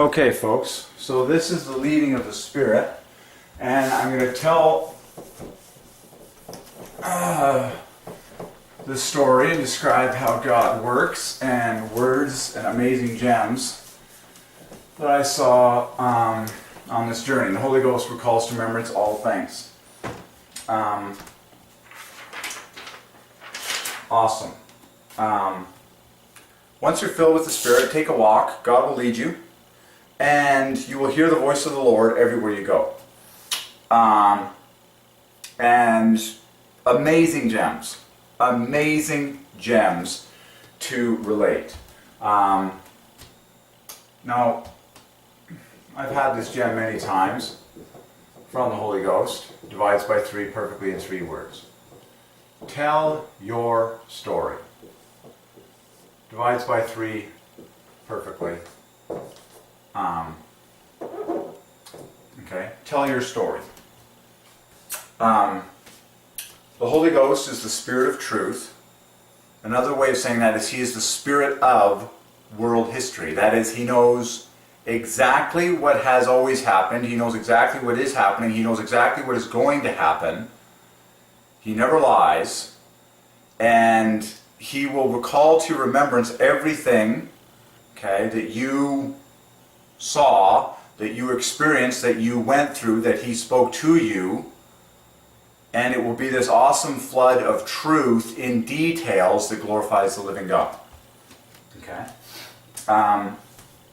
Okay, folks, so this is the leading of the Spirit, and I'm going to tell the story and describe how God works and words and amazing gems that I saw on this journey. The Holy Ghost recalls to remembrance all things. Awesome. Once you're filled with the Spirit, take a walk. God will lead you. And you will hear the voice of the Lord everywhere you go. And amazing gems to relate. Now, I've had this gem many times from the Holy Ghost. Divides by 3 perfectly in 3 words. Tell your story. Divides by 3 perfectly. Okay, tell your story. The Holy Ghost is the Spirit of truth. Another way of saying that is He is the Spirit of world history. That is, He knows exactly what has always happened. He knows exactly what is happening. He knows exactly what is going to happen. He never lies. And He will recall to remembrance everything, okay, that you saw, that you experienced, that you went through, that He spoke to you, and it will be this awesome flood of truth in details that glorifies the living God. Okay?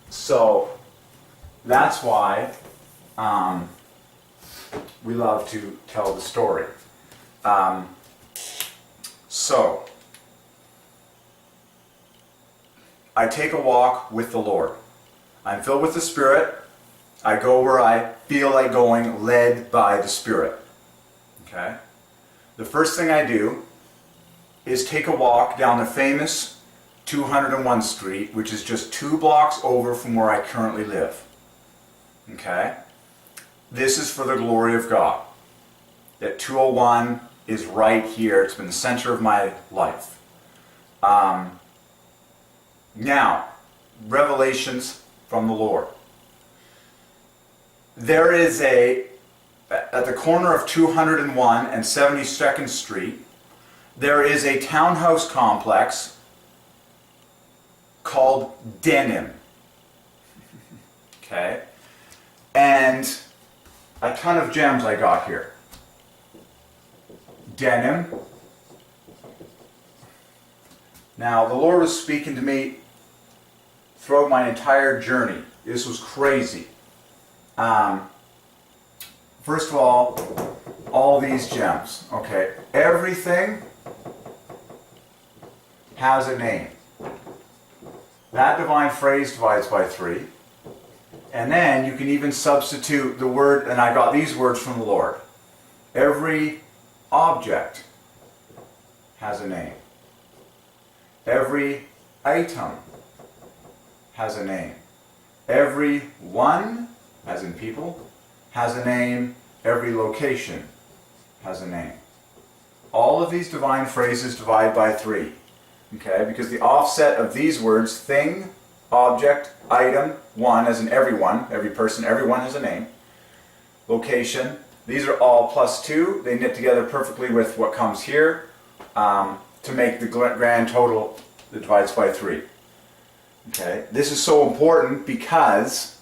So that's why we love to tell the story. So I take a walk with the Lord. I'm filled with the Spirit. I go where I feel like going, led by the Spirit. Okay? The first thing I do is take a walk down the famous 201 Street, which is just 2 blocks over from where I currently live. Okay? This is for the glory of God. That 201 is right here. It's been the center of my life. Now, revelations from the Lord. There is at the corner of 201 and 72nd Street, there is a townhouse complex called Denim. Okay? And a ton of gems I got here. Denim. Now, the Lord was speaking to me throughout my entire journey. This was crazy. First of all these gems, okay, everything has a name. That divine phrase divides by 3. And then you can even substitute the word, and I got these words from the Lord. Every object has a name. Every item has a name. Every one, as in people, has a name. Every location has a name. All of these divine phrases divide by 3. Okay? Because the offset of these words, thing, object, item, one, as in everyone, every person, everyone has a name. Location, these are all +2. They knit together perfectly with what comes here to make the grand total that divides by 3. Okay? This is so important because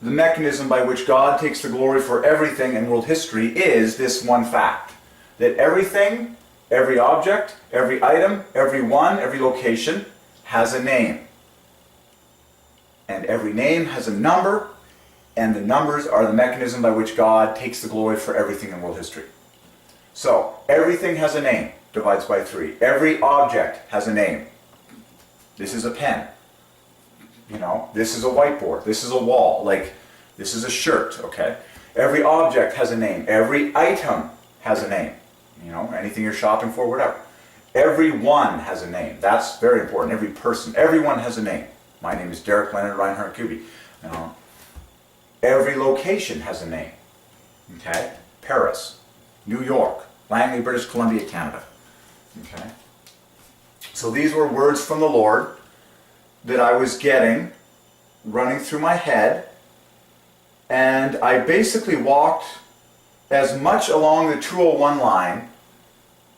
the mechanism by which God takes the glory for everything in world history is this one fact. That everything, every object, every item, every one, every location has a name. And every name has a number, and the numbers are the mechanism by which God takes the glory for everything in world history. So, everything has a name, divides by 3. Every object has a name. This is a pen. You know, this is a whiteboard. This is a wall. Like, this is a shirt, okay? Every object has a name. Every item has a name. You know, anything you're shopping for, whatever. Everyone has a name. That's very important. Every person. Everyone has a name. My name is Derek Leonard Reinhardt Kuby. You know, every location has a name. Okay? Paris, New York, Langley, British Columbia, Canada. Okay? So these were words from the Lord that I was getting running through my head, and I basically walked as much along the 201 line.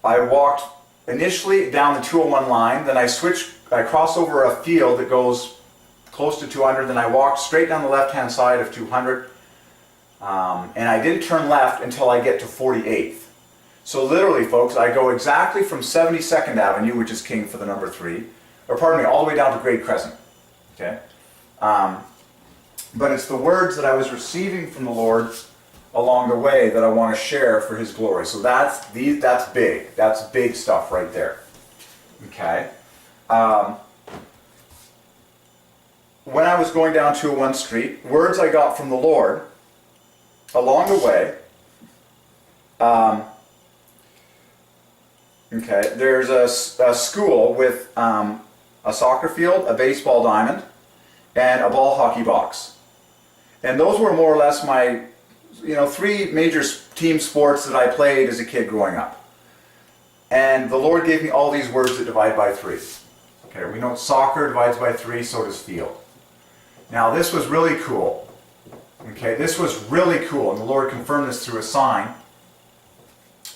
I walked initially down the 201 line, then I crossed over a field that goes close to 200, then I walked straight down the left-hand side of 200, and I didn't turn left until I get to 48th. So literally, folks, I go exactly from 72nd Avenue, which is king for the number 3, or pardon me, all the way down to Great Crescent. Okay? But it's the words that I was receiving from the Lord along the way that I want to share for His glory. So that's big. That's big stuff right there. Okay? When I was going down 201 Street, words I got from the Lord along the way. Okay, there's a school with a soccer field, a baseball diamond, and a ball hockey box. And those were more or less my, 3 major team sports that I played as a kid growing up. And the Lord gave me all these words that divide by 3. Okay, we know soccer divides by 3, so does field. Now this was really cool. Okay, this was really cool, and the Lord confirmed this through a sign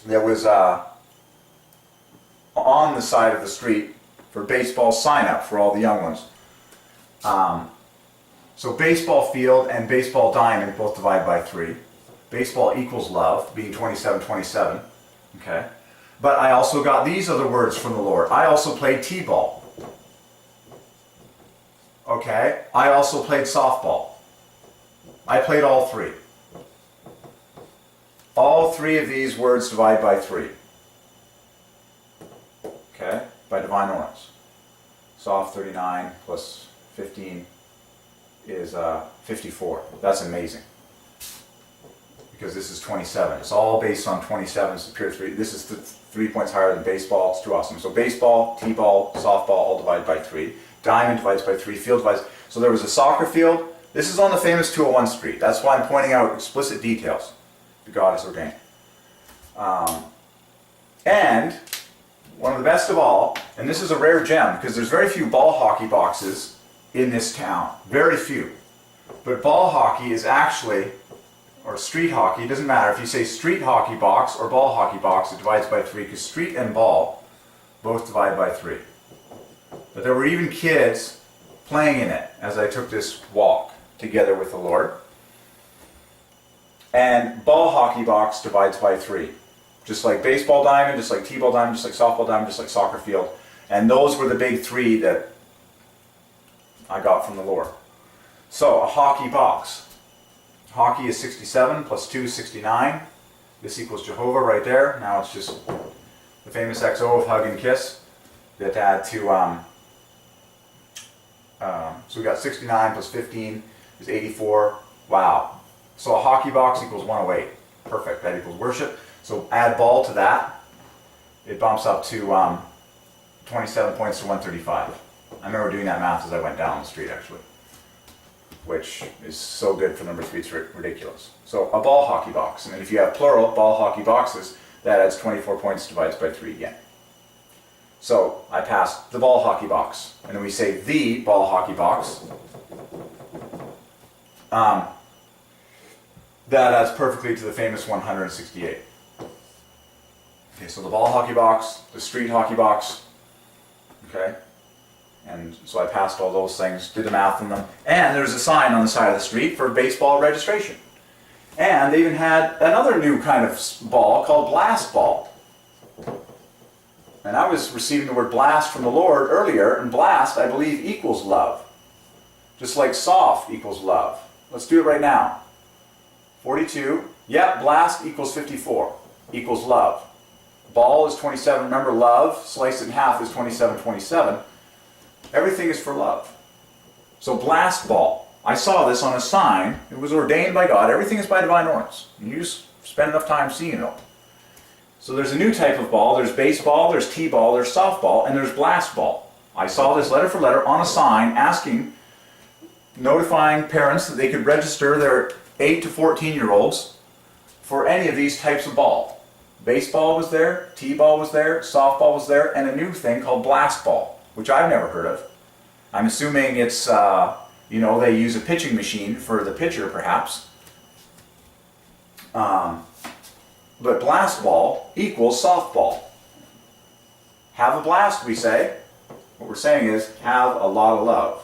that was on the side of the street for baseball sign up for all the young ones. So baseball field and baseball diamond both divide by 3. Baseball equals love, being 27-27. Okay, but I also got these other words from the Lord. I also played t-ball. Okay, I also played softball. I played all 3. All 3 of these words divide by 3. Okay, by Divine Ordinance. Soft 39 plus 15 is 54. That's amazing. Because this is 27. It's all based on 27. It's the pure 3. This is 3 points higher than baseball. It's too awesome. So baseball, t-ball, softball all divide by 3. Diamond divides by 3. Field divides. So there was a soccer field. This is on the famous 201 Street. That's why I'm pointing out explicit details that God has ordained. And one of the best of all, and this is a rare gem because there's very few ball hockey boxes in this town. Very few. But ball hockey is actually, or street hockey, it doesn't matter. If you say street hockey box or ball hockey box, it divides by 3 because street and ball both divide by 3. But there were even kids playing in it as I took this walk together with the Lord. And ball hockey box divides by 3. Just like baseball diamond, just like t-ball diamond, just like softball diamond, just like soccer field. And those were the big 3 that I got from the Lord. So, a hockey box. Hockey is 67 plus 2 is 69. This equals Jehovah right there. Now it's just the famous XO of hug and kiss that add to, so we got 69 plus 15 is 84. Wow. So a hockey box equals 108. Perfect. That equals worship. So add ball to that. It bumps up to 27 points to 135. I remember doing that math as I went down the street actually, which is so good for number 3, it's ridiculous. So a ball hockey box, and if you have plural ball hockey boxes, that adds 24 points, divides by 3 again. So I passed the ball hockey box, and then we say the ball hockey box. That adds perfectly to the famous 168. Okay, so the ball hockey box, the street hockey box, okay? And so I passed all those things, did the math on them. And there's a sign on the side of the street for baseball registration. And they even had another new kind of ball called blast ball. And I was receiving the word blast from the Lord earlier, and blast, I believe, equals love. Just like soft equals love. Let's do it right now. 42. Yep, blast equals 54. Equals love. Ball is 27. Remember, love, sliced in half, is 27-27. Everything is for love. So blast ball. I saw this on a sign. It was ordained by God. Everything is by Divine Ordinance. You just spend enough time seeing it all. So there's a new type of ball. There's baseball, there's t-ball, there's softball, and there's blast ball. I saw this letter for letter on a sign asking, notifying parents that they could register their 8 to 14-year-olds for any of these types of ball. Baseball was there, t-ball was there, softball was there, and a new thing called blast ball, which I've never heard of. I'm assuming it's You know, they use a pitching machine for the pitcher, perhaps. But blast ball equals softball. Have a blast, we say. What we're saying is, have a lot of love.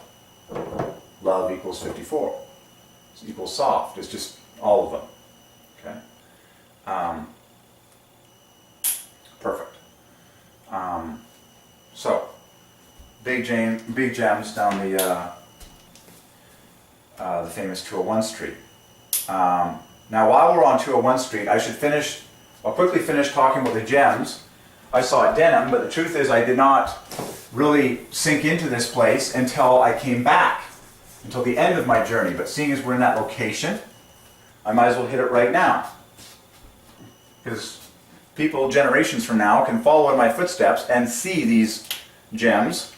Love equals 54. It's equals soft. It's just all of them. Okay? Perfect. So, big gems down the famous 201 Street. Now, while we're on 201 Street, I'll quickly finish talking about the gems. I saw denim, but the truth is I did not really sink into this place until I came back, until the end of my journey. But seeing as we're in that location, I might as well hit it right now. Because people generations from now can follow in my footsteps and see these gems.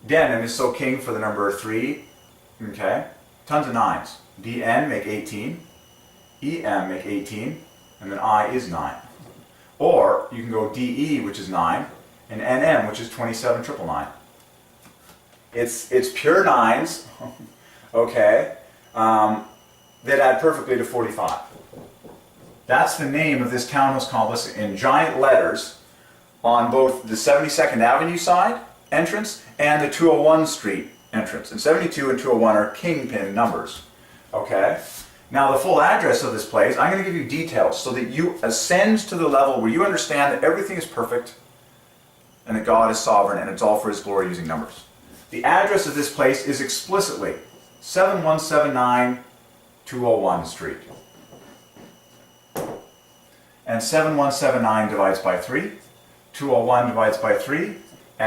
Denim is so king for the number 3. Okay? Tons of 9s. DN make 18. EM make 18. And then I is 9. Or you can go DE, which is 9, and NM, which is 27999. It's pure 9s, okay, that add perfectly to 45. That's the name of this townhouse complex in giant letters on both the 72nd Avenue side entrance and the 201 Street entrance. And 72 and 201 are kingpin numbers, okay? Now, the full address of this place, I'm going to give you details so that you ascend to the level where you understand that everything is perfect and that God is sovereign and it's all for His glory using numbers. The address of this place is explicitly 7179 201 Street. And 7179 divides by 3, 201 divides by 3,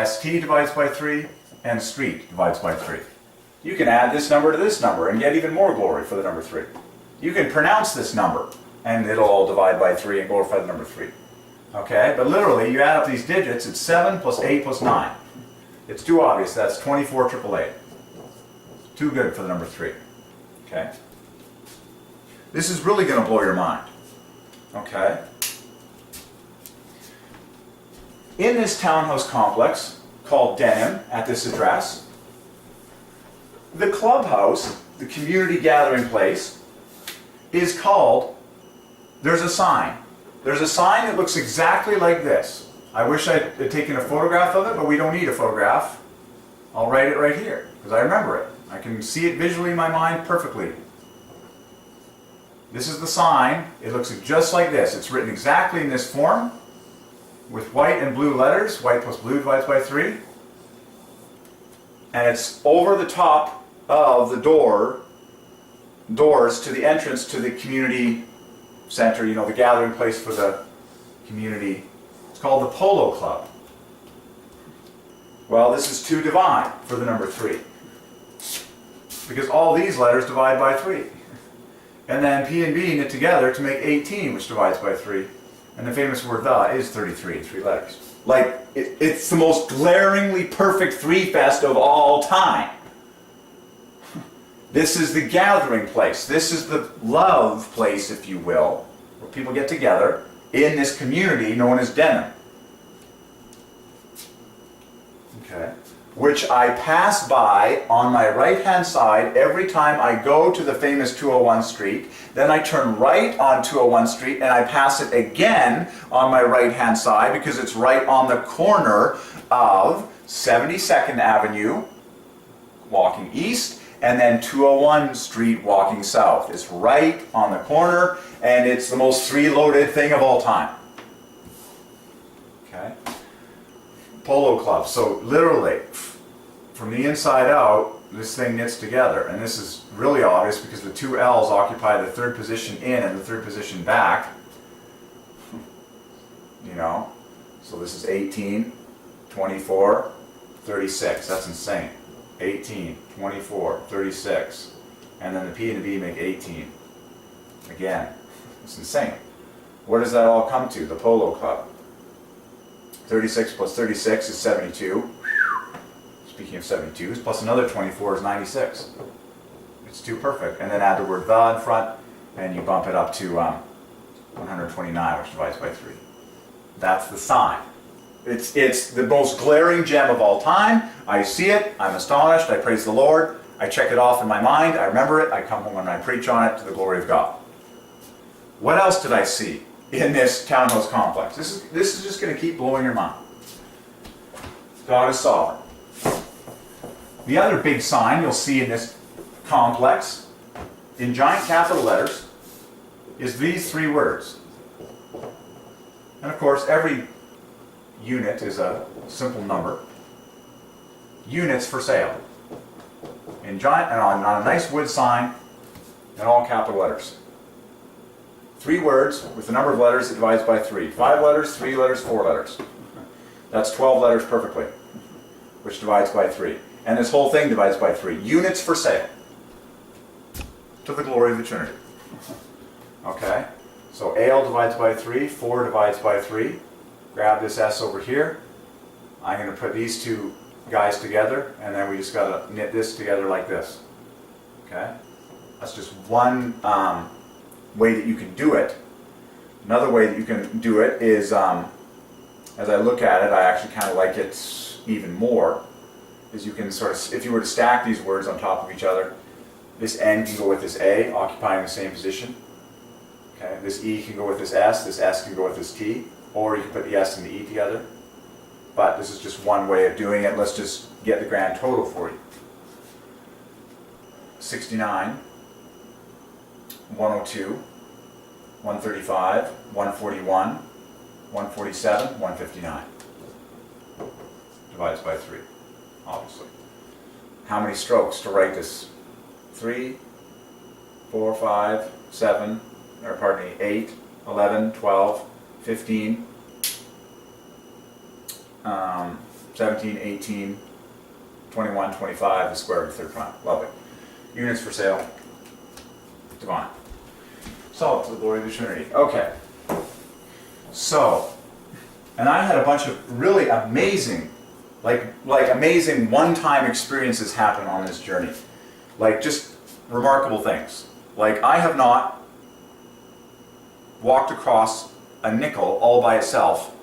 ST divides by 3, and Street divides by 3. You can add this number to this number and get even more glory for the number 3. You can pronounce this number, and it'll all divide by 3 and glorify the number 3. Okay? But literally, you add up these digits, it's 7 plus 8 plus 9. It's too obvious. That's 24,888. Too good for the number 3. Okay? This is really going to blow your mind. Okay? In this townhouse complex, called Denim, at this address, the clubhouse, the community gathering place, is called, there's a sign. There's a sign that looks exactly like this. I wish I had taken a photograph of it, but we don't need a photograph. I'll write it right here, because I remember it. I can see it visually in my mind perfectly. This is the sign. It looks just like this. It's written exactly in this form, with white and blue letters. White plus blue divides by 3. And it's over the top of the doors to the entrance to the community center, you know, the gathering place for the community. It's called the Polo Club. Well, this is too divine for the number 3. Because all these letters divide by 3. And then P and B knit together to make 18, which divides by 3. And the famous word "the" is 33 in 3 letters. Like, it's the most glaringly perfect 3 fest of all time. This is the gathering place. This is the love place, if you will, where people get together in this community known as Denim. Okay. Which I pass by on my right-hand side every time I go to the famous 201 Street. Then I turn right on 201 Street and I pass it again on my right-hand side because it's right on the corner of 72nd Avenue, walking east, and then 201 Street walking south. It's right on the corner, and it's the most 3-loaded thing of all time. Okay? Polo Club. So literally, from the inside out, this thing knits together. And this is really obvious because the 2 L's occupy the 3rd position in and the 3rd position back. You know? So this is 18, 24, 36. That's insane. 18, 24, 36. And then the P and the B make 18. Again, it's insane. Where does that all come to? The Polo Club. 36 plus 36 is 72. Speaking of 72s, plus another 24 is 96. It's too perfect. And then add the word "the" in front, and you bump it up to 129, which divides by 3. That's the sign. It's the most glaring gem of all time. I see it, I'm astonished, I praise the Lord, I check it off in my mind, I remember it, I come home and I preach on it to the glory of God. What else did I see in this townhouse complex? This is just going to keep blowing your mind. God is sovereign. The other big sign you'll see in this complex, in giant capital letters, is these three words. And of course, every unit is a simple number. Units for sale. In giant and on a nice wood sign, in all capital letters. 3 words with the number of letters that divides by 3. 5 letters, 3 letters, 4 letters. That's 12 letters perfectly, which divides by 3. And this whole thing divides by 3. Units for sale. To the glory of the Trinity. Okay? So ale divides by 3, 4 divides by 3. Grab this S over here. I'm going to put these two guys together, and then we just got to knit this together like this. Okay? That's just one way that you can do it. Another way that you can do it is, as I look at it, I actually kind of like it even more, is you can sort of, if you were to stack these words on top of each other, this N can go with this A, occupying the same position. Okay? This E can go with this S can go with this T, or you can put the S and the E together. But this is just one way of doing it. Let's just get the grand total for you. 69, 102, 135, 141, 147, 159. Divides by 3, obviously. How many strokes to write this? 3, 4, 5, 7, or pardon me, 8, 11, 12, 15, 17, 18, 21, 25, the square root of the third prime. Lovely. Units for sale. Divine. Solved to the glory of the Trinity. Okay. So, and I had a bunch of really amazing, like amazing one-time experiences happen on this journey. Like just remarkable things. Like I have not walked across a nickel all by itself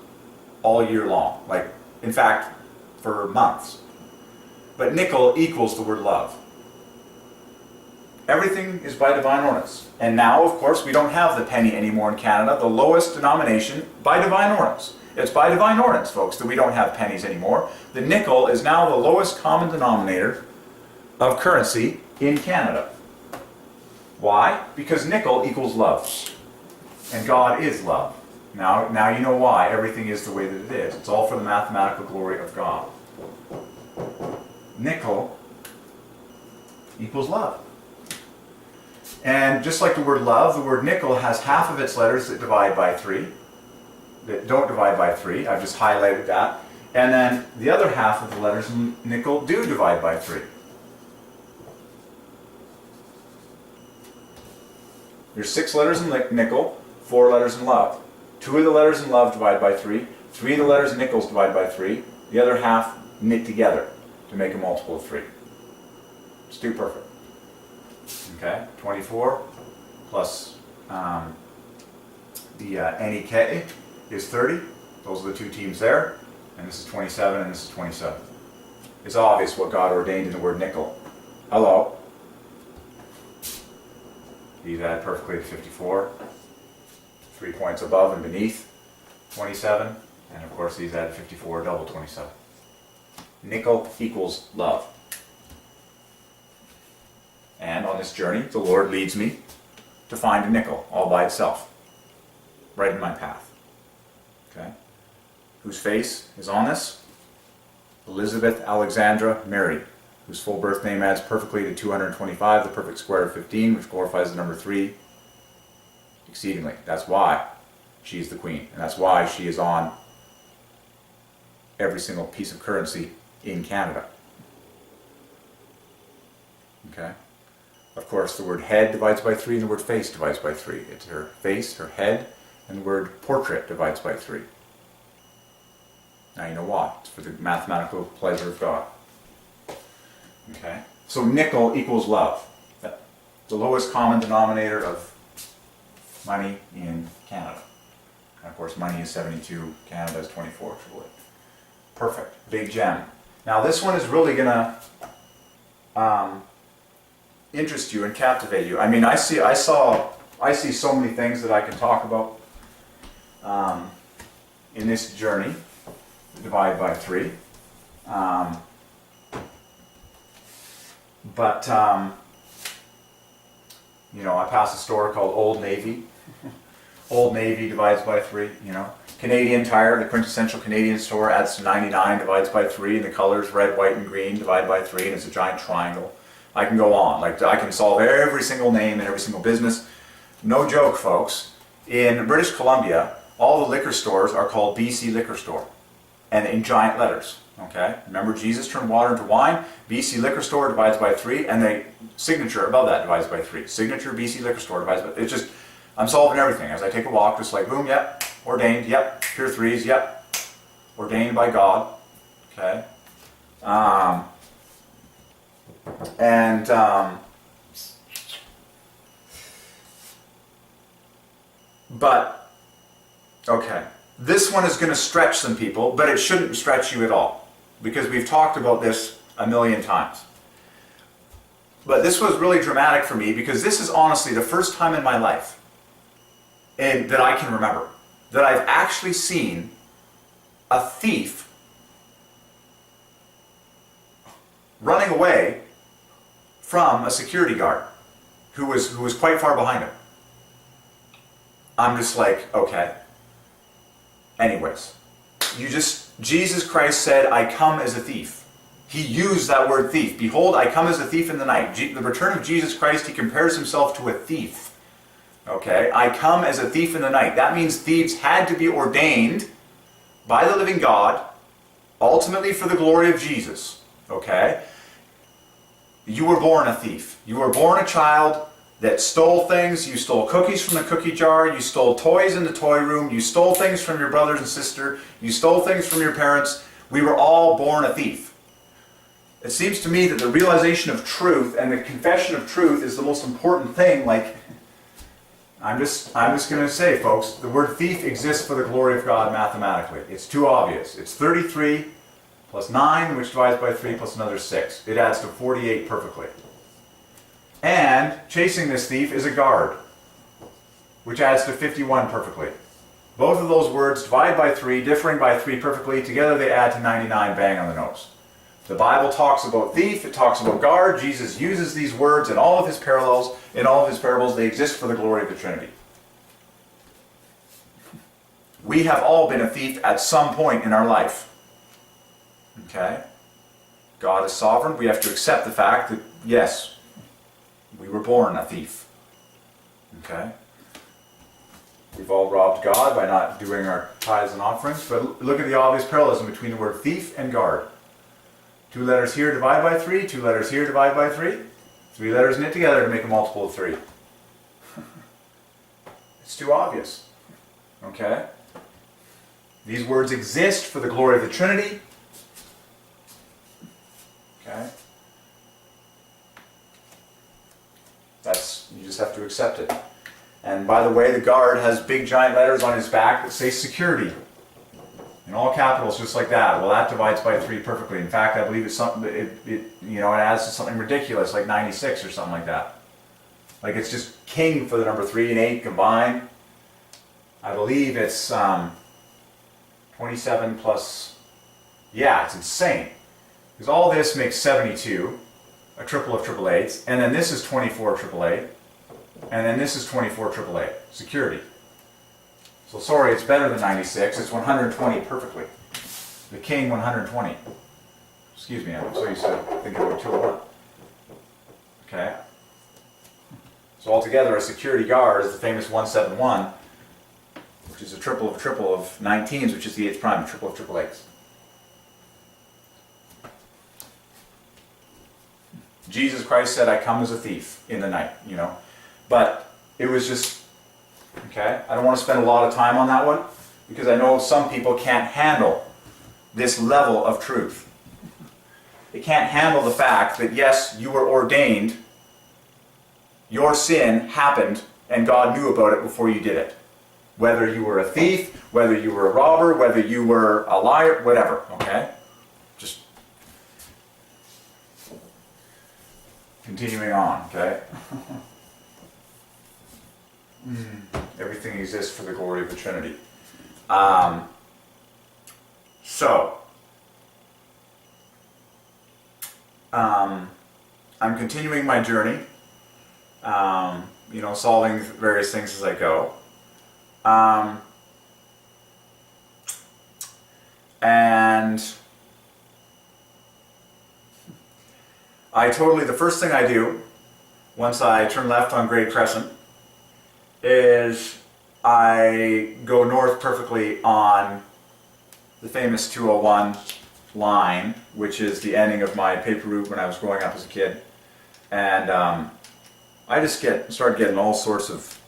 all year long. Like, in fact, for months. But nickel equals the word love. Everything is by divine ordinance. And now, of course, we don't have the penny anymore in Canada, the lowest denomination by divine ordinance. It's by divine ordinance, folks, that we don't have pennies anymore. The nickel is now the lowest common denominator of currency in Canada. Why? Because nickel equals love. And God is love. Now you know why everything is the way that it is. It's all for the mathematical glory of God. Nickel equals love. And just like the word love, the word nickel has half of its letters that divide by 3, that don't divide by 3. I've just highlighted that. And then the other half of the letters in nickel do divide by 3. There's 6 letters in nickel, 4 letters in love. 2 of the letters in love divide by 3. 3 of the letters in nickels divide by 3. The other half knit together to make a multiple of 3. It's 2 perfect. Okay, 24 plus the NEK is 30. Those are the 2 teams there. And this is 27 and this is 27. It's obvious what God ordained in the word nickel. Hello. These add perfectly to 54. 3 points above and beneath 27. And of course these add 54, double 27. Nickel equals love. And on this journey, the Lord leads me to find a nickel all by itself, right in my path. Okay? Whose face is on this? Elizabeth Alexandra Mary, whose full birth name adds perfectly to 225, the perfect square of 15, which glorifies the number 3 exceedingly. That's why she is the queen, and that's why she is on every single piece of currency in Canada. Okay? Of course, the word head divides by 3 and the word face divides by 3. It's her face, her head, and the word portrait divides by 3. Now you know why. It's for the mathematical pleasure of God. Okay? So nickel equals love. The lowest common denominator of money in Canada. And of course, money is 72, Canada is 24. Perfect. Big gem. Now this one is really going to interest you and captivate you. I mean, I see so many things that I can talk about in this journey, divide by 3. You know, I pass a store called Old Navy. Old Navy divides by 3, you know. Canadian Tire, the quintessential Canadian store, adds to 99, divides by 3, and the colors red, white, and green divide by 3, and it's a giant triangle. I can go on. Like, I can solve every single name and every single business. No joke, folks. In British Columbia, all the liquor stores are called BC Liquor Store, and in giant letters. Okay? Remember, Jesus turned water into wine. BC Liquor Store divides by 3, and the signature above that divides by 3. Signature BC Liquor Store divides by. It's just, I'm solving everything as I take a walk. Just like boom, yep. Ordained, yep. Pure threes, yep. Ordained by God. Okay. But okay, this one is going to stretch some people, but it shouldn't stretch you at all, because we've talked about this a million times. But this was really dramatic for me, because this is honestly the first time in my life that I can remember that I've actually seen a thief running away from a security guard who was quite far behind him. I'm just like, okay. Anyways, Jesus Christ said, I come as a thief. He used that word thief. Behold, I come as a thief in the night. The return of Jesus Christ, he compares himself to a thief. Okay, I come as a thief in the night. That means thieves had to be ordained by the living God, ultimately for the glory of Jesus. Okay? You were born a thief. You were born a child that stole things. You stole cookies from the cookie jar. You stole toys in the toy room. You stole things from your brothers and sister. You stole things from your parents. We were all born a thief. It seems to me that the realization of truth and the confession of truth is the most important thing. Like, I'm just going to say, folks, the word thief exists for the glory of God mathematically. It's too obvious. It's 33 plus 9, which divides by 3, plus another 6. It adds to 48 perfectly. And chasing this thief is a guard, which adds to 51 perfectly. Both of those words divide by 3, differing by 3 perfectly. Together they add to 99, bang on the nose. The Bible talks about thief, it talks about guard. Jesus uses these words in all of his parallels, in all of his parables. They exist for the glory of the Trinity. We have all been a thief at some point in our life. Okay? God is sovereign. We have to accept the fact that, yes, we were born a thief. Okay? We've all robbed God by not doing our tithes and offerings. But look at the obvious parallelism between the word thief and guard. 2 letters here divide by 3, 2 letters here divide by 3. 3 letters knit together to make a multiple of 3. It's too obvious. Okay? These words exist for the glory of the Trinity. Okay? You just have to accept it. And by the way, the guard has big giant letters on his back that say security. In all capitals, just like that. Well, that divides by 3 perfectly. In fact, I believe it's something. It adds to something ridiculous, like 96 or something like that. Like it's just king for the number 3 and 8 combined. I believe it's 27 plus. Yeah, it's insane. Because all this makes 72, a triple of triple eights, and then this is 24 triple eight, and then this is 24 triple eight. Security. So sorry, it's better than 96. It's 120 perfectly. The king 120. Excuse me, I'm so used to thinking about 201. Okay. So altogether, a security guard is the famous 171, which is a triple of 19s, which is the 8th prime, a triple of triple eights. Jesus Christ said, I come as a thief in the night, But it was just, okay, I don't want to spend a lot of time on that one, because I know some people can't handle this level of truth. They can't handle the fact that, yes, you were ordained, your sin happened, and God knew about it before you did it. Whether you were a thief, whether you were a robber, whether you were a liar, whatever, okay? Continuing on, okay? Everything exists for the glory of the Trinity. I'm continuing my journey, solving various things as I go. And the first thing I do, once I turn left on Great Crescent, is I go north perfectly on the famous 201 line, which is the ending of my paper route when I was growing up as a kid. And I just started getting all sorts of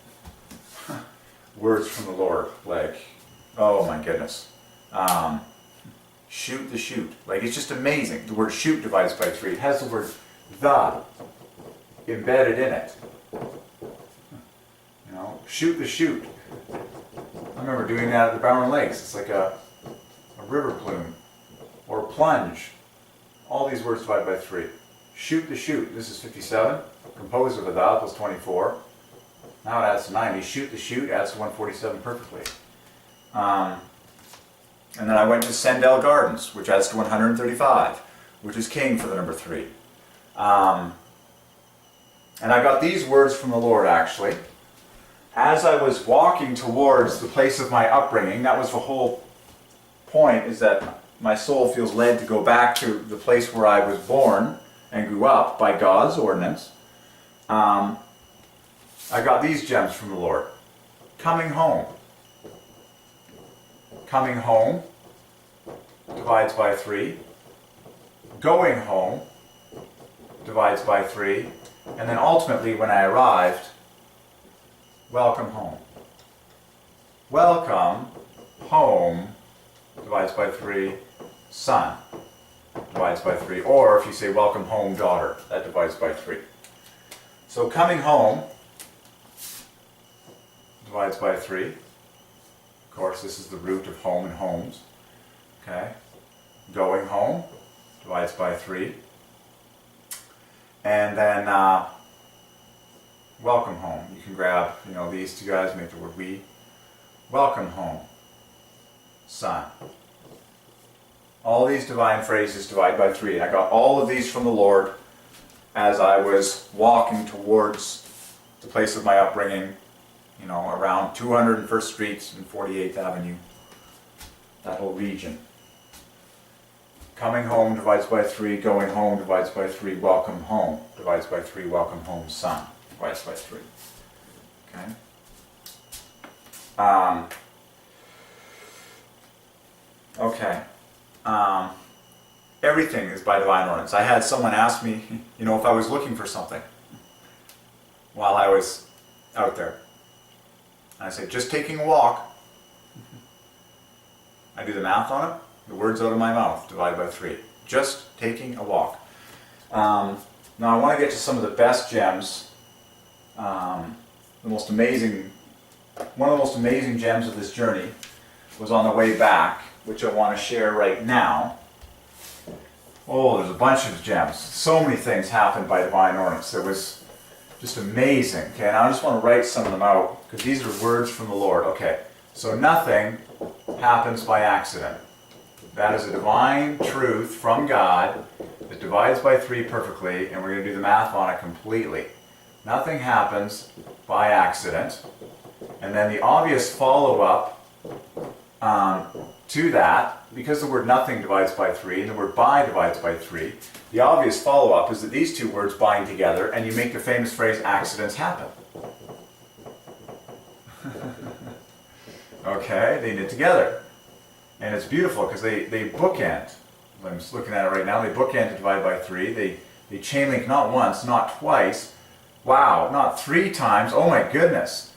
words from the Lord, like, oh my goodness. Shoot the shoot. Like, it's just amazing. The word shoot divides by 3. It has the word the embedded in it. Shoot the shoot. I remember doing that at the Bowen Lakes. It's like a river plume or plunge. All these words divide by 3. Shoot the shoot. This is 57. Composed of a the plus 24. Now it adds to 90. Shoot the shoot adds to 147 perfectly. And then I went to Sandell Gardens, which adds to 135, which is king for the number 3. And I got these words from the Lord, actually. As I was walking towards the place of my upbringing, that was the whole point, is that my soul feels led to go back to the place where I was born and grew up by God's ordinance. I got these gems from the Lord. Coming home. Coming home divides by 3. Going home divides by 3. And then ultimately, when I arrived, welcome home. Welcome home divides by 3. Son divides by 3. Or if you say welcome home, daughter, that divides by 3. So coming home divides by 3. Of course, this is the root of home and homes. Okay. Going home divides by 3. And then welcome home. You can grab, these two guys, make the word we. Welcome home, son. All these divine phrases divide by 3. And I got all of these from the Lord as I was walking towards the place of my upbringing, around 201st Street and 48th Avenue, that whole region. Coming home divides by 3, going home divides by 3, welcome home divides by 3, welcome home, son divides by 3. Okay. Everything is by divine ordinance. I had someone ask me, if I was looking for something while I was out there. And I said, just taking a walk. I do the math on it. The words out of my mouth divide by 3. Just taking a walk. Now I want to get to some of the best gems. One of the most amazing gems of this journey was on the way back, which I want to share right now. Oh, there's a bunch of gems. So many things happened by divine ordinance. It was just amazing. Okay, and I just want to write some of them out because these are words from the Lord. Okay, so nothing happens by accident. That is a divine truth from God that divides by 3 perfectly, and we're going to do the math on it completely. Nothing happens by accident. And then the obvious follow-up to that, because the word nothing divides by 3 and the word by divides by 3, the obvious follow-up is that these two words bind together and you make the famous phrase, accidents happen. Okay, they knit together. And it's beautiful because they bookend. I'm just looking at it right now. They bookend to divide by 3. They chain link not once, not twice. Wow, not 3 times. Oh my goodness.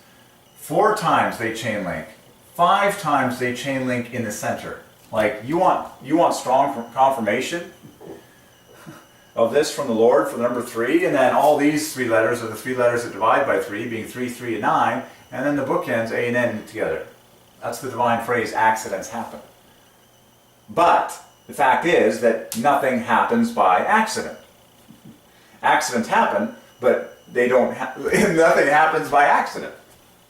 4 times they chain link. 5 times they chain link in the center. Like, you want strong confirmation of this from the Lord for the number 3, and then all these 3 letters are the 3 letters that divide by 3, being 3, 3, and 9, and then the bookends A and N together. That's the divine phrase, accidents happen. But the fact is that nothing happens by accident. Accidents happen, but they don't. Nothing happens by accident.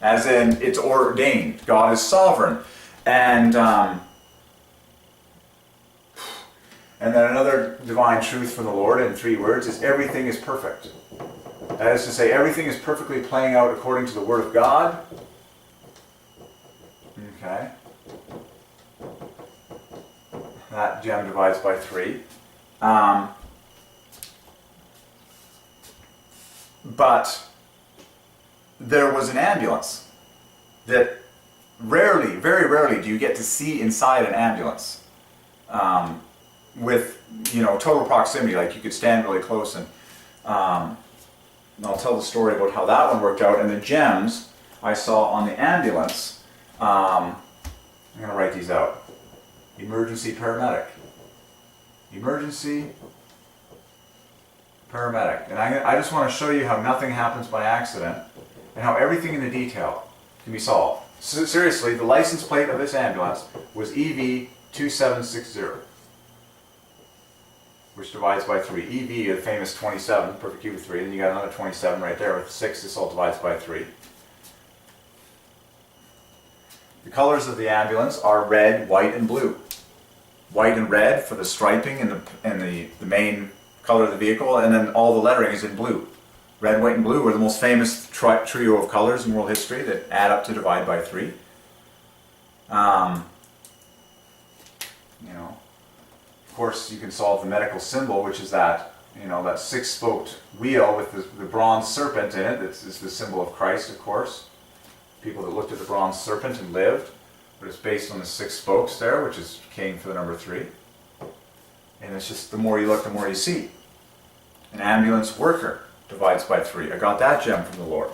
As in, it's ordained. God is sovereign, and then another divine truth from the Lord in 3 words is everything is perfect. That is to say, everything is perfectly playing out according to the Word of God. Okay. That gem divides by 3. But there was an ambulance that rarely, very rarely do you get to see inside an ambulance with, total proximity, like you could stand really close. And I'll tell the story about how that one worked out. And the gems I saw on the ambulance, I'm going to write these out. Emergency paramedic. Emergency paramedic. And I just want to show you how nothing happens by accident and how everything in the detail can be solved. So, seriously, the license plate of this ambulance was EV2760, which divides by 3. EV, the famous 27, perfect cube of 3, then you got another 27 right there with 6, this all divides by 3. The colors of the ambulance are red, white, and blue. White and red for the striping and the main color of the vehicle, and then all the lettering is in blue. Red, white, and blue are the most famous trio of colors in world history that add up to divide by 3. Of course, you can solve the medical symbol, which is that, that 6-spoked wheel with the bronze serpent in it. It's the symbol of Christ, of course. People that looked at the bronze serpent and lived, but it's based on the 6 spokes there, which is king for the number 3. And it's just the more you look, the more you see. An ambulance worker divides by 3. I got that gem from the Lord.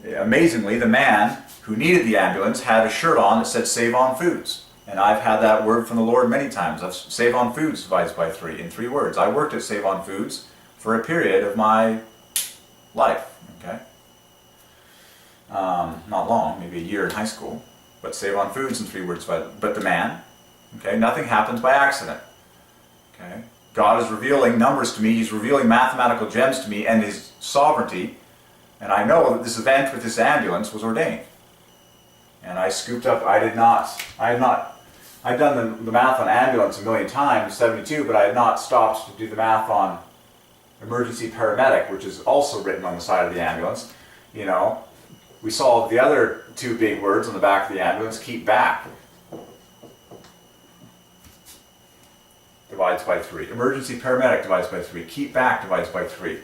Amazingly, the man who needed the ambulance had a shirt on that said Save On Foods. And I've had that word from the Lord many times. Save On Foods divides by 3 in 3 words. I worked at Save On Foods for a period of my life. Okay. Not long, maybe a year in high school, but Save On Foods in 3 words. But the man, okay, nothing happens by accident. Okay, God is revealing numbers to me. He's revealing mathematical gems to me and His sovereignty, and I know that this event with this ambulance was ordained. And I scooped up. I'd done the math on ambulance a million times, 72, but I had not stopped to do the math on emergency paramedic, which is also written on the side of the ambulance. We solved the other 2 big words on the back of the ambulance. Keep back divides by 3. Emergency paramedic divides by 3. Keep back divides by 3.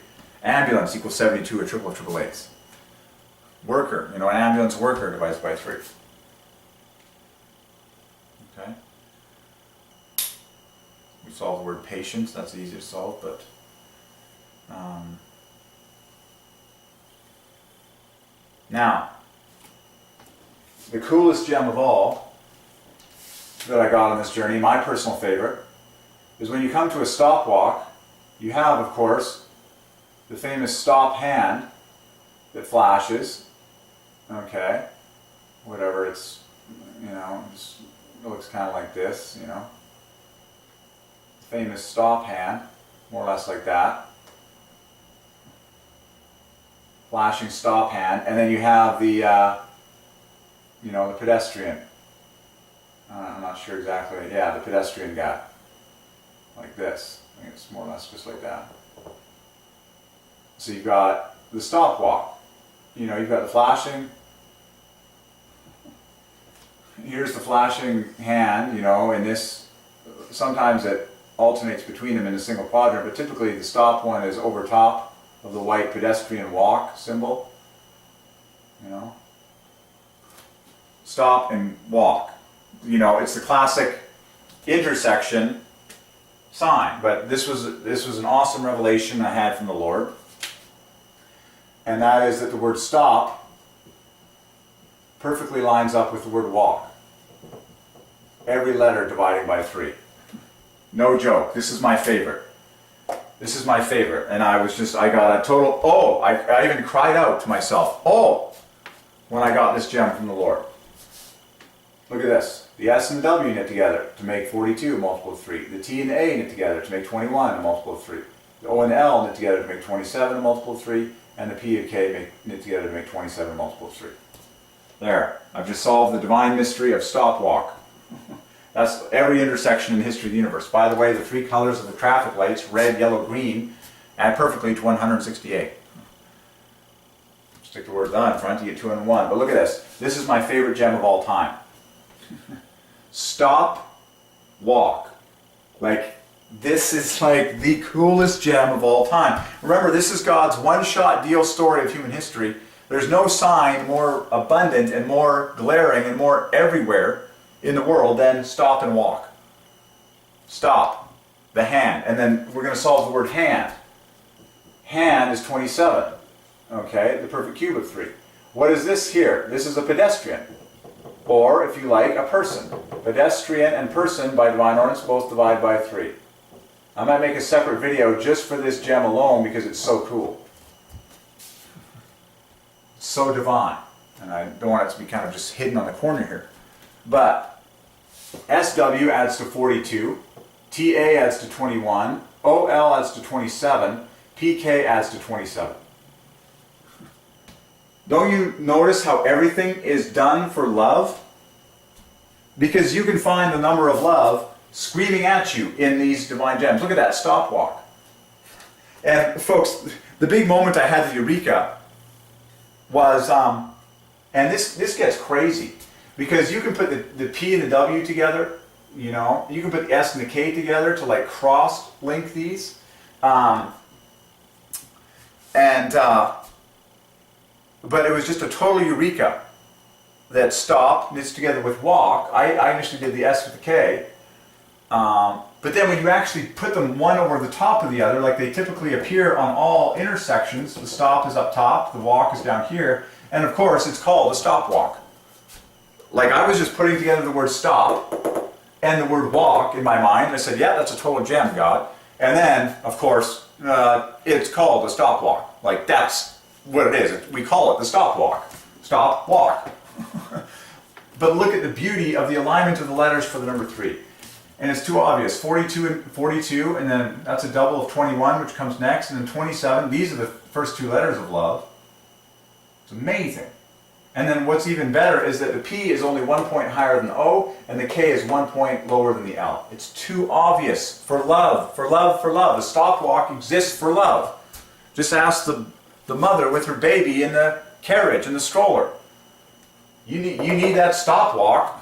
Ambulance equals 72, a triple of triple eights. Worker, an ambulance worker divides by 3. Okay. We solve the word patience. That's easy to solve, but now, the coolest gem of all that I got on this journey, my personal favorite, is when you come to a stop walk, you have, of course, the famous stop hand that flashes. Okay, whatever it's, it looks kind of like this, Famous stop hand, more or less like that. Flashing stop hand, and then you have the, the pedestrian. I'm not sure exactly. Yeah, the pedestrian guy, like this. I think it's more or less just like that. So you've got the stop walk. You've got the flashing. Here's the flashing hand. In this, sometimes it alternates between them in a single quadrant, but typically the stop one is over top of the white pedestrian walk symbol. Stop and walk. It's the classic intersection sign, but this was an awesome revelation I had from the Lord, and that is that the word stop perfectly lines up with the word walk. Every letter dividing by 3. No joke. This is my favorite. This is my favorite. And I got a total, I even cried out to myself, when I got this gem from the Lord. Look at this. The S and the W knit together to make 42, a multiple of 3. The T and the A knit together to make 21, a multiple of 3. The O and the L knit together to make 27, a multiple of 3, and the P and K knit together to make 27, a multiple of 3. There, I've just solved the divine mystery of stop walk. That's every intersection in the history of the universe. By the way, the 3 colors of the traffic lights, red, yellow, green, add perfectly to 168. Stick the word "the" in front, you get 201. But look at this. This is my favorite gem of all time. Stop, walk. Like, this is like the coolest gem of all time. Remember, this is God's one-shot deal story of human history. There's no sign more abundant and more glaring and more everywhere in the world than stop and walk. Stop, the hand. And then we're going to solve the word hand. Hand is 27. Okay, the perfect cube of 3. What is this here? This is a pedestrian. Or, if you like, a person. Pedestrian and person by divine ordinance both divide by 3. I might make a separate video just for this gem alone because it's so cool. So divine. And I don't want it to be kind of just hidden on the corner here. But SW adds to 42. TA adds to 21. OL adds to 27. PK adds to 27. Don't you notice how everything is done for love? Because you can find the number of love screaming at you in these divine gems. Look at that, stop walk. And folks, the big moment I had the eureka was, and this gets crazy, because you can put the P and the W together, you know, you can put the S and the K together to like cross-link these. But it was just a total eureka that stop knits together with walk. I initially did the S with the K. But then when you actually put them one over the top of the other, like they typically appear on all intersections, the stop is up top, the walk is down here, and of course it's called a stop walk. Like I was just putting together the word stop and the word walk in my mind, and I said, yeah, that's a total gem, God. And then, of course, it's called a stop walk. Like that's what it is. We call it the stop walk. Stop, walk. But look at the beauty of the alignment of the letters for the number 3. And it's too obvious. 42 and 42, and then that's a double of 21, which comes next, and then 27. These are the first 2 letters of love. It's amazing. And then what's even better is that the P is only 1 point higher than the O, and the K is 1 point lower than the L. It's too obvious. For love, for love, for love. The stop walk exists for love. Just ask the mother with her baby in the carriage, in the stroller. You need that stop walk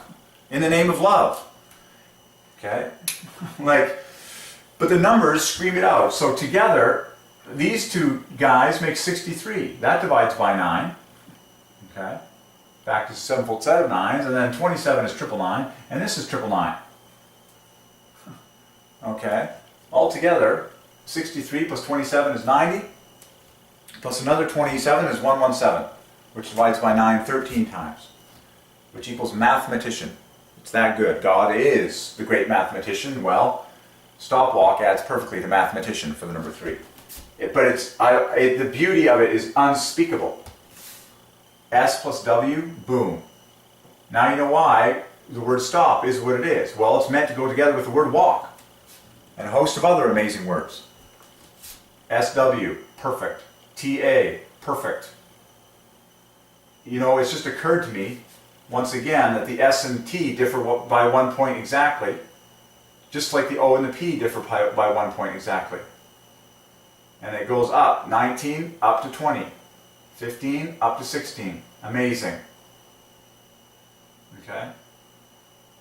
in the name of love. Okay? But the numbers scream it out. So together, these 2 guys make 63. That divides by 9. Okay? Back to 7-fold set of 9s, and then 27 is 999, and this is 999. Okay? Altogether, 63 plus 27 is 90, plus another 27 is 117, which divides by 9 13 times, which equals mathematician. It's that good. God is the great mathematician. Well, stopwalk adds perfectly to mathematician for the number 3. The beauty of it is unspeakable. S plus W, boom. Now you know why the word stop is what it is. Well, it's meant to go together with the word walk and a host of other amazing words. SW, perfect. TA, perfect. You know, it's just occurred to me once again that the S and T differ by 1 point exactly, just like the O and the P differ by 1 point exactly. And it goes up, 19 up to 20, 15 up to 16. Amazing. Okay?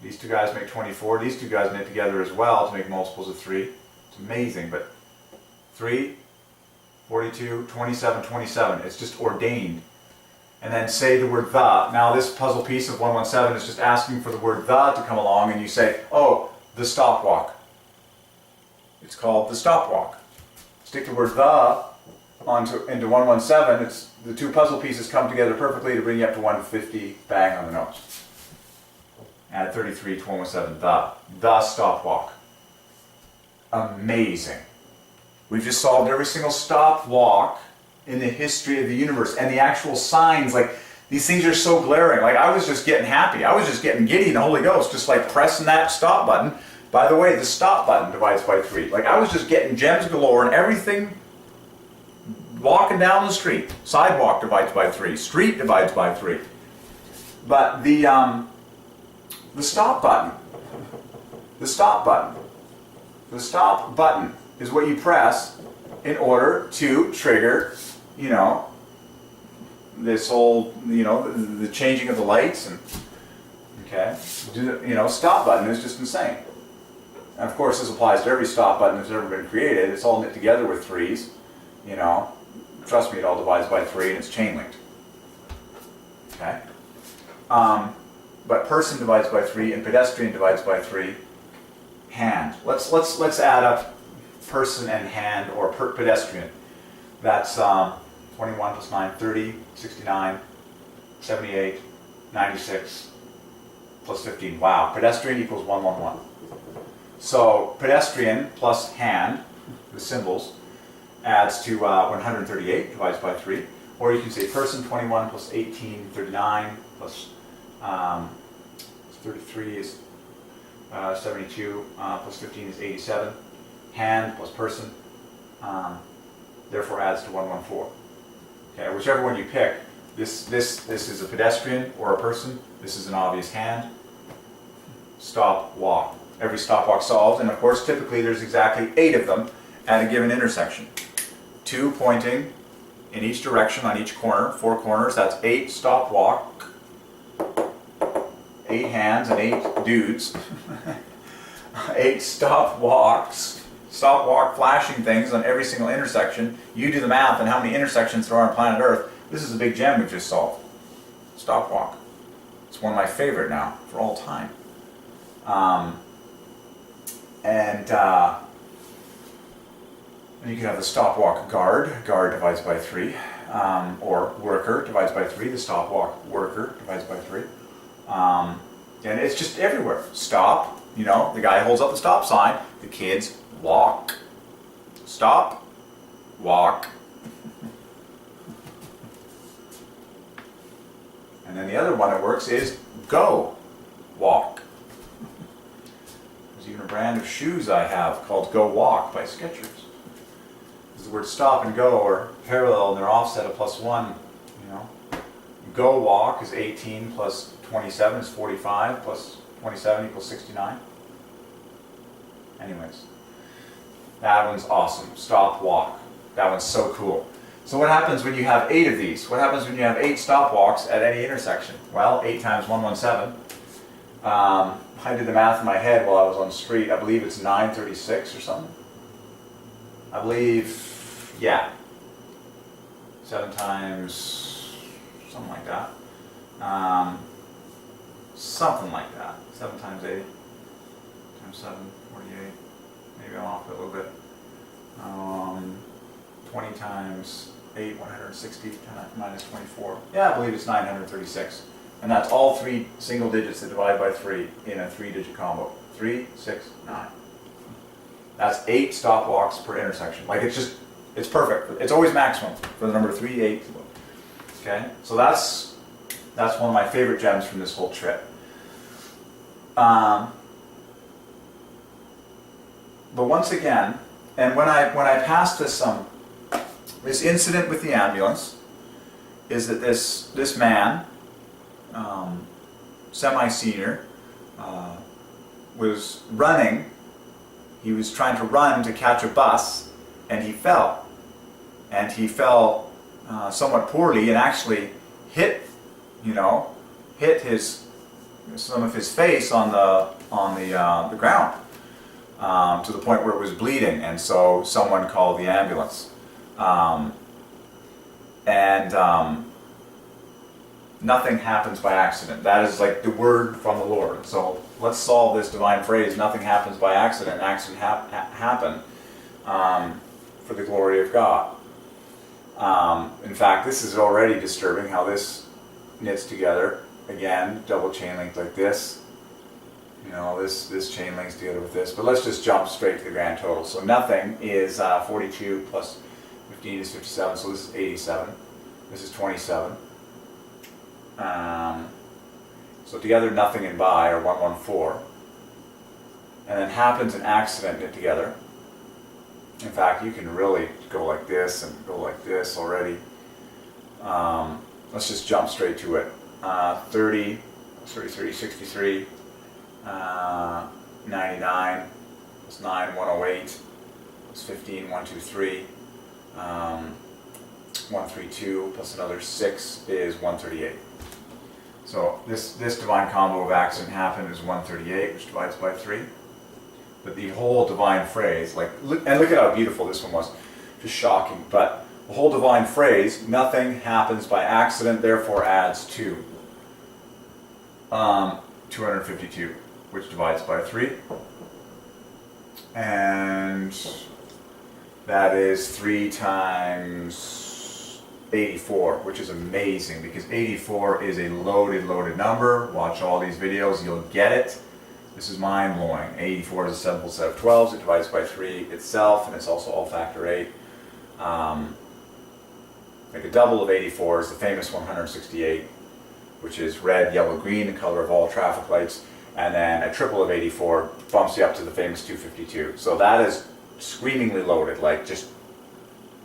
These 2 guys make 24. These 2 guys knit together as well to make multiples of 3. It's amazing, but 3, 42, 27, 27. It's just ordained. And then say the word the. Now this puzzle piece of 117 is just asking for the word the to come along, and you say, oh, the stopwalk. It's called the stopwalk. Stick the word the into 117, it's the 2 puzzle pieces come together perfectly to bring you up to 150, bang on the nose. Add 33 to 117, the stopwalk. Amazing. We've just solved every single stopwalk in the history of the universe, and the actual signs, like these things are so glaring. Like I was just getting happy. I was just getting giddy in the Holy Ghost, just like pressing that stop button, By the way, the stop button divides by 3. Like, I was just getting gems galore and everything. Walking down the street, sidewalk divides by 3. Street divides by 3. But the stop button, the stop button is what you press in order to trigger, you know, this whole, you know, the changing of the lights and, okay, you know, stop button is just insane. And of course, this applies to every stop button that's ever been created. It's all knit together with 3s, you know. Trust me, it all divides by 3 and it's chain linked. Okay. But person divides by 3 and pedestrian divides by 3. Hand. Let's add up person and hand, or pedestrian. That's 21 plus 9, 30, 69, 78, 96 plus 15. Wow. Pedestrian equals 111. So pedestrian plus hand, the symbols, adds to 138, divides by 3. Or you can say person 21 plus 18, 39 plus 33 is 72, plus 15 is 87. Hand plus person, therefore adds to 114. Okay, whichever one you pick, this is a pedestrian or a person. This is an obvious hand. Stop, walk. Every stop, walk solved, and of course typically there's exactly 8 of them at a given intersection. 2 pointing in each direction on each corner, 4 corners, that's 8 stop, walk. 8 hands and 8 dudes. 8 stop, walks. Stop, walk, flashing things on every single intersection. You do the math on how many intersections there are on planet Earth. This is a big gem we've just solved. Stop, walk. It's one of my favorite now for all time. And you can have the stop, walk, guard. Guard divides by 3. Or worker divides by 3. The stop, walk, worker divides by 3. And it's just everywhere. Stop, you know, the guy holds up the stop sign. The kids walk. Stop, walk. And then the other one that works is go, walk. There's even a brand of shoes I have called Go Walk by Skechers. The word stop and go are parallel and they're offset of +1, you know. Go walk is 18 plus 27 is 45 plus 27 equals 69. Anyways, that one's awesome. Stop, walk. That one's so cool. So what happens when you have 8 of these? What happens when you have 8 stop walks at any intersection? Well, 8 times 117. I did the math in my head while I was on the street. I believe it's 936 or something. I believe, yeah. 7 times, something like that. Something like that. 7 times 8 times 7, 48. Maybe I'm off a little bit. 20 times 8, 160 minus 24. Yeah, I believe it's 936. And that's all 3 single digits that divide by 3 in a 3-digit combo. 3, 6, 9. That's 8 stop walks per intersection. Like it's perfect. It's always maximum for the number 3, 8. Okay, so that's one of my favorite gems from this whole trip. But once again, and when I passed this this incident with the ambulance, is that this man, semi-senior, was running. He was trying to run to catch a bus, and he fell. And he fell somewhat poorly, and actually hit some of his face on the ground to the point where it was bleeding, and so someone called the ambulance. Nothing happens by accident. That is like the word from the Lord. So let's solve this divine phrase, nothing happens by accident. Accident happen for the glory of God. In fact, this is already disturbing how this knits together. Again, double chain link like this. You know, this chain links together with this. But let's just jump straight to the grand total. So nothing is 42 plus 15 is 57. So this is 87. This is 27. So together, nothing and by are 114. and then happens an accident knit together. In fact, you can really go like this and go like this already. Let's just jump straight to it. 30, 63, 99, plus 9, 108, plus 15, 123, 132, plus another 6 is 138. So this divine combo of accident happened is 138, which divides by 3. But the whole divine phrase, look at how beautiful this one was, just shocking. But the whole divine phrase, nothing happens by accident, therefore adds to 252, which divides by 3. And that is 3 times 84, which is amazing because 84 is a loaded number. Watch all these videos, you'll get it. This is mind-blowing. 84 is a simple set of 12s. It divides by 3 itself, and it's also all factor 8. Like a double of 84 is the famous 168, which is red, yellow, green, the color of all traffic lights. And then a triple of 84 bumps you up to the famous 252. So that is screamingly loaded,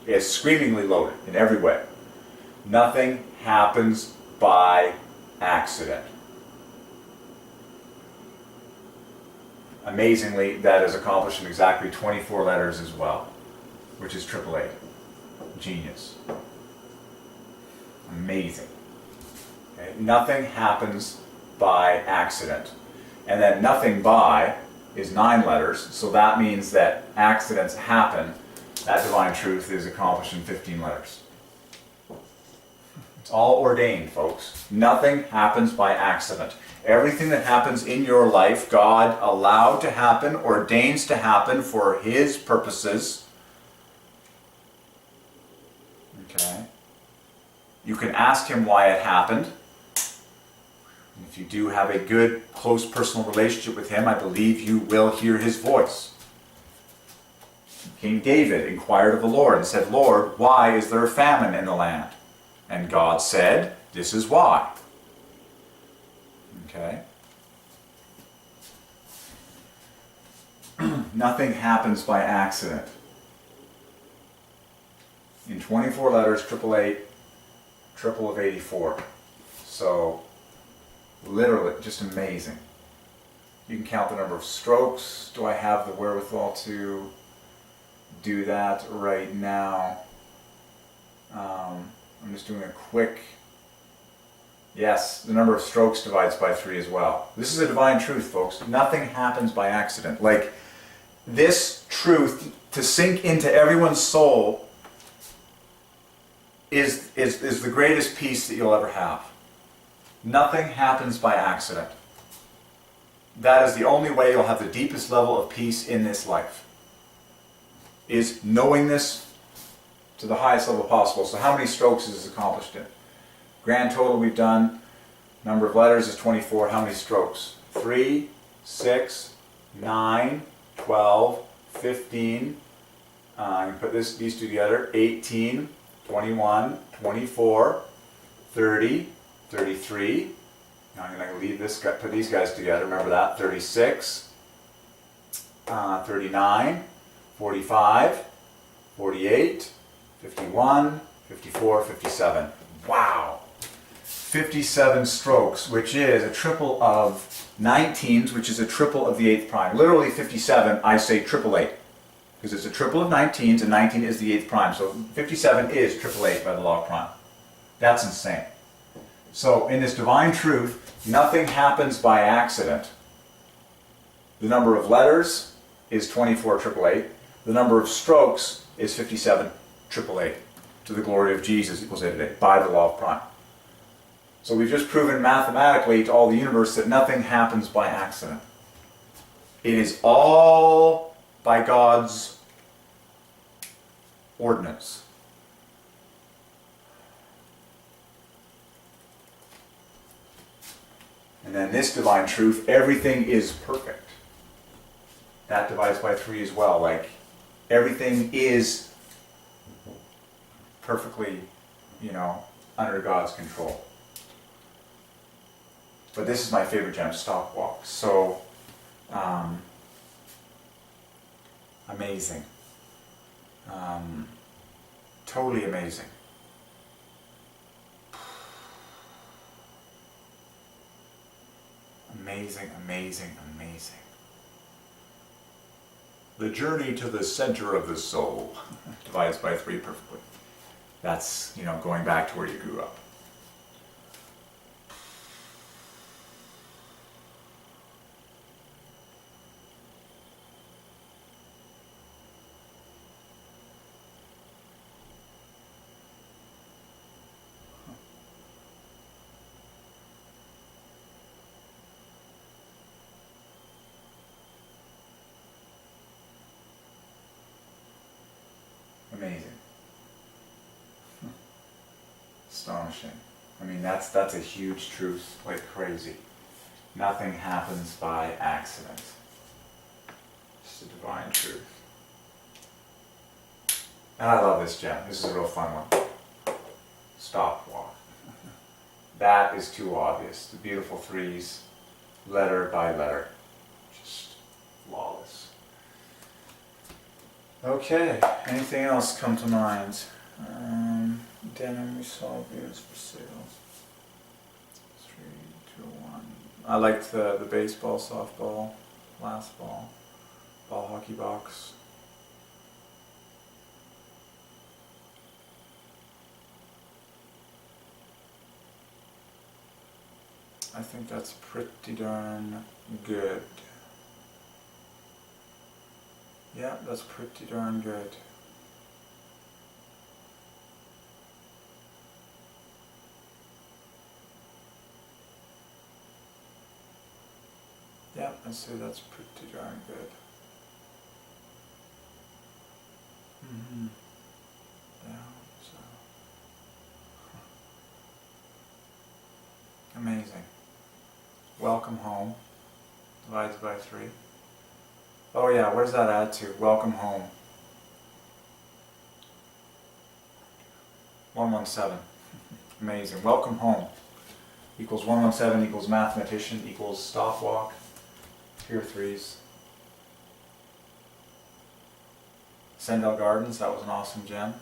it's screamingly loaded in every way. Nothing happens by accident. Amazingly, that is accomplished in exactly 24 letters as well, which is 888. Genius. Amazing. Okay? Nothing happens by accident. And then nothing by is 9 letters, so that means that accidents happen. That divine truth is accomplished in 15 letters. It's all ordained, folks. Nothing happens by accident. Everything that happens in your life, God allowed to happen, ordains to happen for His purposes. Okay. You can ask Him why it happened. If you do have a good, close personal relationship with Him, I believe you will hear His voice. King David inquired of the Lord and said, Lord, why is there a famine in the land? And God said, this is why. Okay? Nothing happens by accident. In 24 letters, 888, triple of 84. So, literally, just amazing. You can count the number of strokes. Do I have the wherewithal to do that right now? I'm just doing a quick... Yes, the number of strokes divides by 3 as well. This is a divine truth, folks. Nothing happens by accident. Like, this truth, to sink into everyone's soul, is the greatest peace that you'll ever have. Nothing happens by accident. That is the only way you'll have the deepest level of peace in this life, is knowing this to the highest level possible. So how many strokes is this accomplished in? Grand total we've done, number of letters is 24. How many strokes? 3, 6, 9, 12, 15. I'm going to put these two together. 18, 21, 24, 30, 33. Now I'm going to leave this, put these guys together. Remember that. 36, 39, 45, 48, 51, 54, 57. Wow! 57 strokes, which is a triple of 19s, which is a triple of the 8th prime. Literally 57, I say 888. Because it's a triple of 19s, and 19 is the 8th prime. So 57 is 888 by the law of prime. That's insane. So in this divine truth, nothing happens by accident. The number of letters is 24 888. The number of strokes is 57 888. To the glory of Jesus equals 888 by the law of prime. So we've just proven mathematically to all the universe that nothing happens by accident. It is all by God's ordinance. And then this divine truth, everything is perfect. That divides by 3 as well. Like, everything is perfectly, under God's control. But this is my favorite gem, stop walk. So, Amazing. Totally amazing. Amazing, amazing, amazing. The journey to the center of the soul divides by 3 perfectly. That's, going back to where you grew up. Amazing. Astonishing. I mean, that's a huge truth, like crazy. Nothing happens by accident. It's a divine truth. And I love this gem. This is a real fun one. Stopwalk. That is too obvious. The beautiful 3s, letter by letter. Just flawless. Okay, anything else come to mind? Denim we saw views for sales. 3, 2, 1. I liked the baseball, softball, last ball hockey box. I think that's pretty darn good. Yeah, that's pretty darn good. Yeah, I'd say that's pretty darn good. Yeah, so. Amazing. Welcome home. Divides by 3. Oh yeah, what does that add to? Welcome home. 117. Amazing. Welcome home. Equals 117 equals mathematician equals stopwalk. Pure 3s. Sendell Gardens, that was an awesome gem.